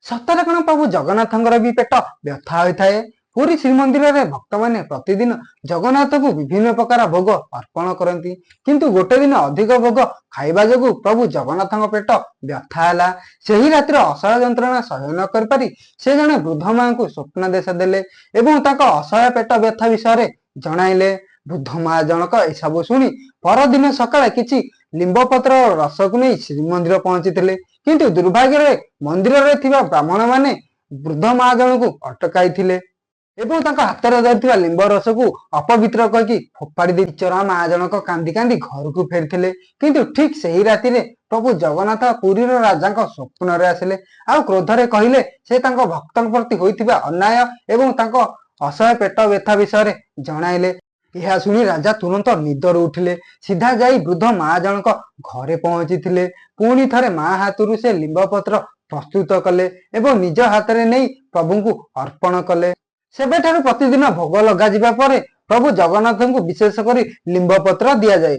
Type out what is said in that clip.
सतरे कण प्रभु जगन्नाथंकर भी पेट व्यथा होता है। पुरी श्रीमंदिर में भक्त मैंने प्रतिदिन जगन्नाथ को विभिन्न प्रकार भोग अर्पण करती, किंतु गोटे दिन अधिक भोग खाइबा जोगु प्रभु जगन्नाथ पेट व्यथा है। से रातिर असह्य जंत्रणा सह्य न करि से जड़े वृद्ध माँ को स्वप्नादेश देले एवं असह्य पेट व्यथा विषय जणाइले। वृद्ध माँ जनक एसबू शुणी परदिन सकाଳେ किछि लिंब पत्र रस को नहीं श्रीमंदिर पहुंची थे, किंतु दुर्भाग्य मंदिर में ब्राह्मण माने वृद्ध माँ जन को अटकाई एवं हाथ में धरती लिंब रस को अपवित्र कही फोपाड़ी दे चरा माँ जनक कांदी कांदी घर को फेरी, किंतु ठीक से ही राति प्रभु जगन्नाथ पुरी राजा स्वप्न आसिले आ क्रोधरे कहले से भक्त प्रति होइथिबा अन्याय एवं असह्य पेट व्यथा विषय जणाइले। यह शुणी राजा तुरंत निदर उठिले, सीधा जाई वृद्ध माँ जनक घरे पहुंची थे। पुणी थे माँ हाथरू से लिंब पत्र प्रस्तुत कले एवं निज हाथ में नहीं प्रभु को अर्पण कले। सेबेठारु प्रतिदिन भोग लगा जिबा परे प्रभु जगन्नाथ को विशेष कर लिंब पत्र दि जाए।